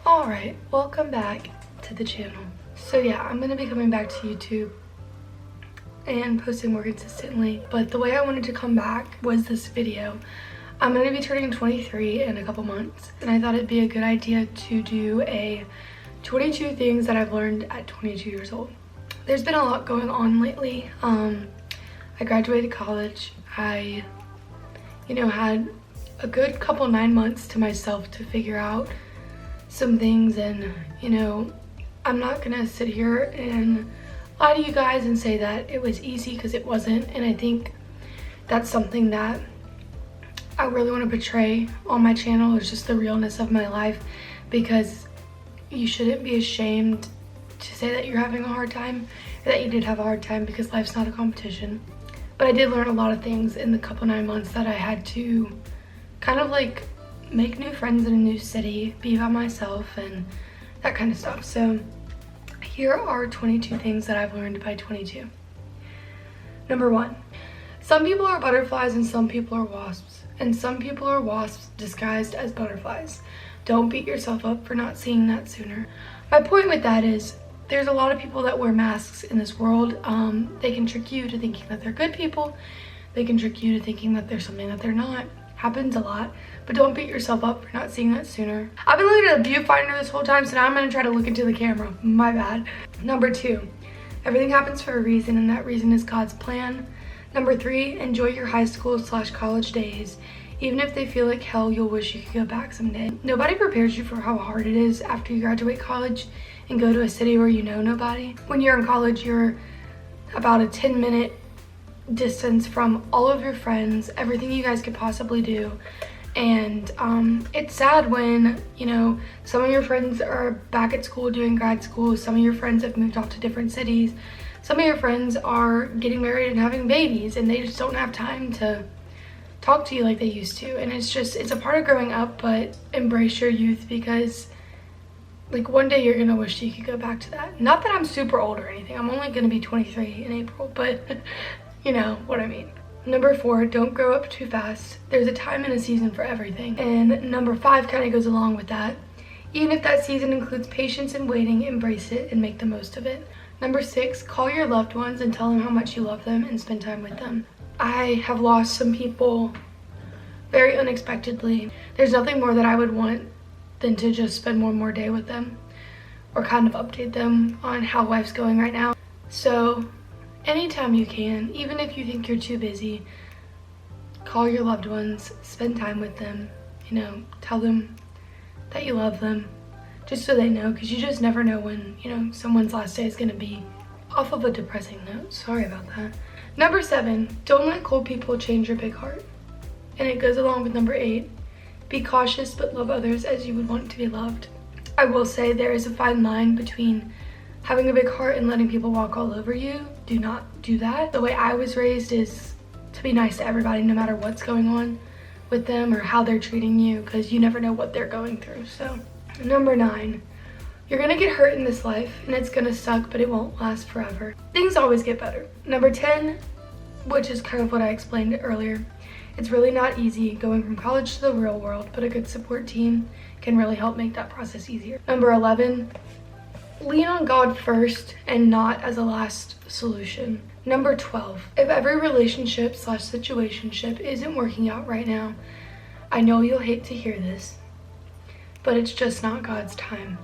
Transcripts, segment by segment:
Alright, welcome back to the channel. So yeah, I'm gonna be coming back to YouTube and posting more consistently, but the way I wanted to come back was this video. I'm gonna be turning 23 in a couple months, and I thought it'd be a good idea to do a 22 things that I've learned at 22 years old. There's been a lot going on lately. I graduated college. I, had a good couple 9 months to myself to figure out some things, and I'm not gonna sit here and lie to you guys and say that it was easy, because it wasn't. And I think that's something that I really want to portray on my channel, is just the realness of my life, because you shouldn't be ashamed to say that you're having a hard time, or that you did have a hard time, because life's not a competition. But I did learn a lot of things in the couple 9 months that I had to kind of like make new friends in a new city, be by myself, and that kind of stuff. So here are 22 things that I've learned by 22. Number 1, some people are butterflies and some people are wasps, and some people are wasps disguised as butterflies. Don't beat yourself up for not seeing that sooner. My point with that is, there's a lot of people that wear masks in this world. They can trick you to thinking that they're good people. They can trick you to thinking that they're something that they're not. Happens a lot, but don't beat yourself up for not seeing that sooner. I've been looking at the viewfinder this whole time, so now I'm gonna try to look into the camera. My bad. Number 2, everything happens for a reason, and that reason is God's plan. Number 3, enjoy your high school/college days. Even if they feel like hell, you'll wish you could go back someday. Nobody prepares you for how hard it is after you graduate college and go to a city where you know nobody. When you're in college, you're about a 10-minute distance from all of your friends, everything you guys could possibly do. And it's sad when some of your friends are back at school doing grad school, some of your friends have moved off to different cities, some of your friends are getting married and having babies, and they just don't have time to talk to you like they used to. And it's a part of growing up, but embrace your youth, because like one day you're gonna wish you could go back to that. Not that I'm super old or anything, I'm only gonna be 23 in April, but you know what I mean. Number 4, don't grow up too fast. There's a time and a season for everything. And number 5 kind of goes along with that. Even if that season includes patience and waiting, embrace it and make the most of it. Number 6, call your loved ones and tell them how much you love them and spend time with them. I have lost some people very unexpectedly. There's nothing more that I would want than to just spend one more day with them, or kind of update them on how life's going right now. So anytime you can, even if you think you're too busy, call your loved ones, spend time with them, tell them that you love them, just so they know, because you just never know when, someone's last day is going to be. Off of a depressing note, sorry about that. Number 7, don't let cold people change your big heart. And it goes along with number 8, be cautious but love others as you would want to be loved. I will say there is a fine line between having a big heart and letting people walk all over you. Do not do that. The way I was raised is to be nice to everybody, no matter what's going on with them or how they're treating you, because you never know what they're going through. So number 9, you're gonna get hurt in this life, and it's gonna suck, but it won't last forever. Things always get better. Number 10, which is kind of what I explained earlier, it's really not easy going from college to the real world, but a good support team can really help make that process easier. Number 11, lean on God first and not as a last solution. Number 12, if every relationship/situationship isn't working out right now, I know you'll hate to hear this, but it's just not God's time.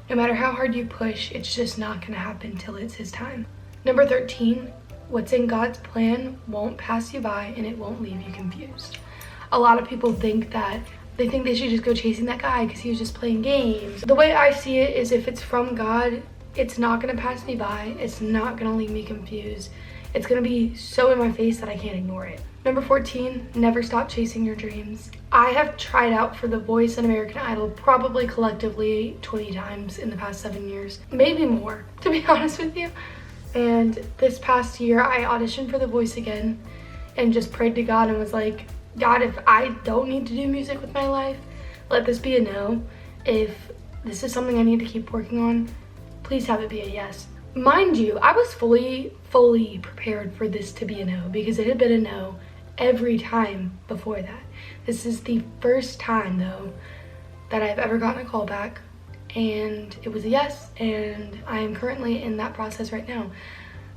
No matter how hard you push, it's just not gonna happen till it's His time. Number 13, what's in God's plan won't pass you by, and it won't leave you confused. A lot of people think that they should just go chasing that guy because he was just playing games. The way I see it is, if it's from God, it's not gonna pass me by. It's not gonna leave me confused. It's gonna be so in my face that I can't ignore it. Number 14, never stop chasing your dreams. I have tried out for The Voice and American Idol probably collectively 20 times in the past 7 years, maybe more, to be honest with you. And this past year, I auditioned for The Voice again and just prayed to God and was like, God, if I don't need to do music with my life, let this be a no. If this is something I need to keep working on, please have it be a yes. Mind you, I was fully prepared for this to be a no, because it had been a no every time before that. This is the first time, though, that I've ever gotten a call back and it was a yes, and I am currently in that process right now.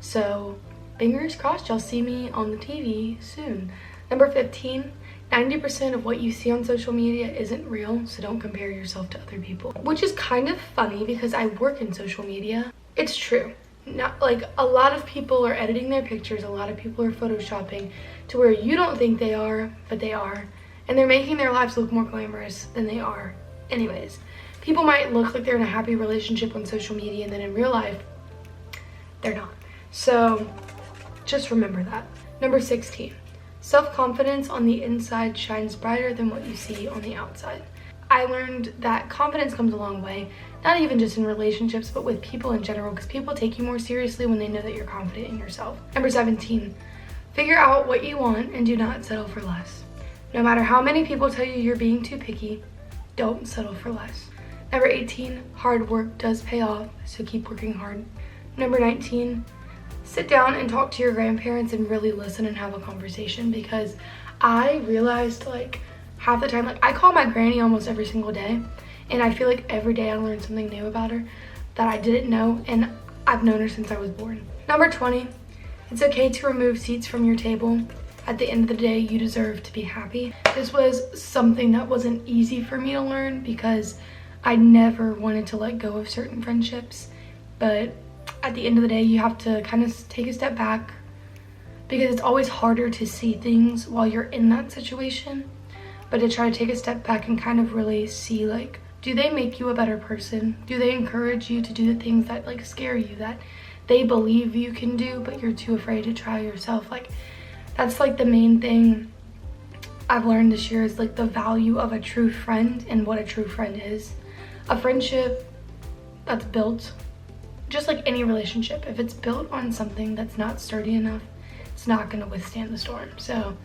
So fingers crossed y'all see me on the TV soon. Number 15, 90% of what you see on social media isn't real, so don't compare yourself to other people. Which is kind of funny because I work in social media. It's true. Not like a lot of people are editing their pictures, a lot of people are photoshopping to where you don't think they are, but they are. And they're making their lives look more glamorous than they are. Anyways, people might look like they're in a happy relationship on social media and then in real life, they're not. So just remember that. Number 16, self-confidence on the inside shines brighter than what you see on the outside. I learned that confidence comes a long way, not even just in relationships, but with people in general, because people take you more seriously when they know that you're confident in yourself. Number 17, figure out what you want and do not settle for less. No matter how many people tell you you're being too picky, don't settle for less. Number 18, hard work does pay off, so keep working hard. Number 19, sit down and talk to your grandparents and really listen and have a conversation, because I realized like half the time, like I call my granny almost every single day, and I feel like every day I learn something new about her that I didn't know, and I've known her since I was born. Number 20, it's okay to remove seats from your table. At the end of the day, you deserve to be happy. This was something that wasn't easy for me to learn because I never wanted to let go of certain friendships, but at the end of the day, you have to kind of take a step back, because it's always harder to see things while you're in that situation, but to try to take a step back and kind of really see, like, do they make you a better person? Do they encourage you to do the things that like scare you, that they believe you can do but you're too afraid to try yourself? Like, that's like the main thing I've learned this year, is like the value of a true friend and what a true friend is. A friendship that's built, just like any relationship, if it's built on something that's not sturdy enough, it's not going to withstand the storm. So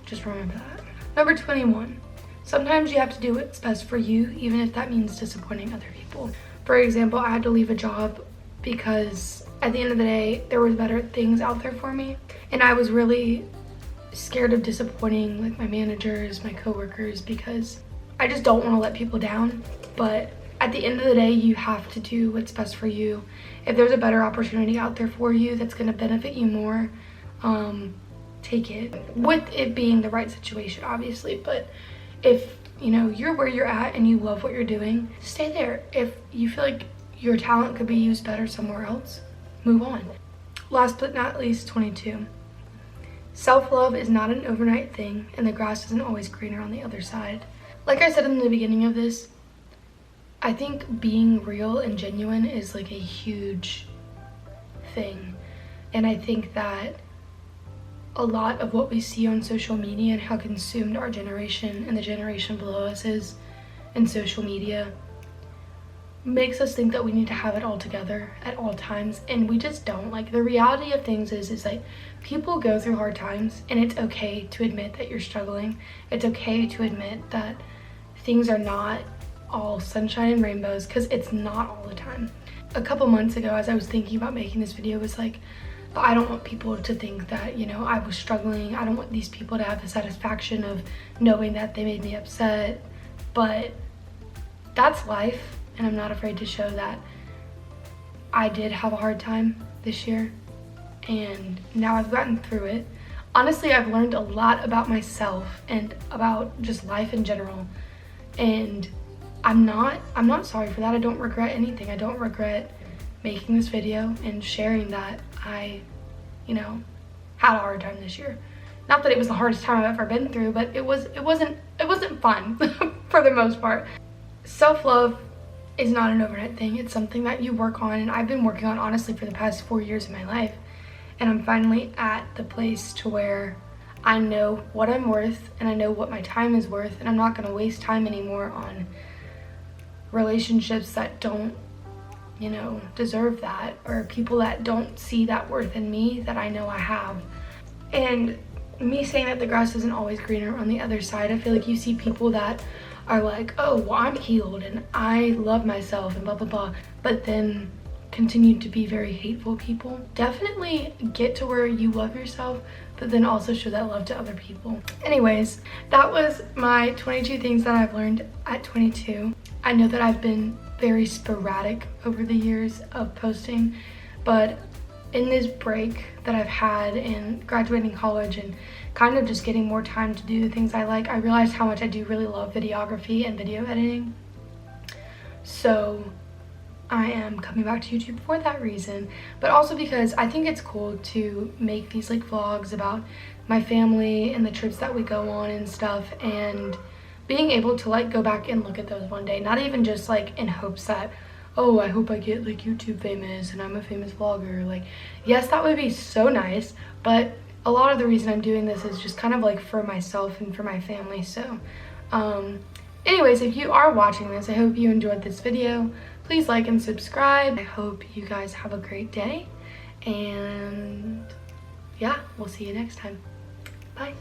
just remember that. Number 21, sometimes you have to do what's best for you, even if that means disappointing other people. For example, I had to leave a job because at the end of the day, there was better things out there for me, and I was really scared of disappointing like my managers, my coworkers, because I just don't want to let people down. But at the end of the day, you have to do what's best for you. If there's a better opportunity out there for you that's going to benefit you more, take it, with it being the right situation, obviously. But if you know you're where you're at and you love what you're doing, stay there. If you feel like your talent could be used better somewhere else, move on. Last but not least, 22, self-love is not an overnight thing, and the grass isn't always greener on the other side. Like I said in the beginning of this, I think being real and genuine is like a huge thing, and I think that a lot of what we see on social media and how consumed our generation and the generation below us is in social media makes us think that we need to have it all together at all times, and we just don't. Like, the reality of things is like people go through hard times, and it's okay to admit that you're struggling. It's okay to admit that things are not all sunshine and rainbows, because it's not all the time. A couple months ago, as I was thinking about making this video, was like, but I don't want people to think that, you know, I was struggling. I don't want these people to have the satisfaction of knowing that they made me upset. But that's life, and I'm not afraid to show that I did have a hard time this year, and now I've gotten through it. Honestly, I've learned a lot about myself and about just life in general, and I'm not sorry for that. I don't regret anything. I don't regret making this video and sharing that I, you know, had a hard time this year. Not that it was the hardest time I've ever been through, but it wasn't fun for the most part. Self-love is not an overnight thing. It's something that you work on, and I've been working on honestly for the past 4 years of my life, and I'm finally at the place to where I know what I'm worth and I know what my time is worth, and I'm not going to waste time anymore on relationships that don't, you know, deserve that, or people that don't see that worth in me that I know I have. And me saying that the grass isn't always greener on the other side, I feel like you see people that are like, oh, well, I'm healed and I love myself and blah blah blah, but then continue to be very hateful people. Definitely get to where you love yourself, but then also show that love to other people. Anyways, that was my 22 things that I've learned at 22. I know that I've been very sporadic over the years of posting, but in this break that I've had in graduating college and kind of just getting more time to do the things I like, I realized how much I do really love videography and video editing. So I am coming back to YouTube for that reason, but also because I think it's cool to make these like vlogs about my family and the trips that we go on and stuff, and being able to like go back and look at those one day, not even just like in hopes that, oh, I hope I get like YouTube famous and I'm a famous vlogger. Like, yes, that would be so nice, but a lot of the reason I'm doing this is just kind of like for myself and for my family. So anyways, if you are watching this, I hope you enjoyed this video. Please like and subscribe. I hope you guys have a great day, and yeah, we'll see you next time. Bye.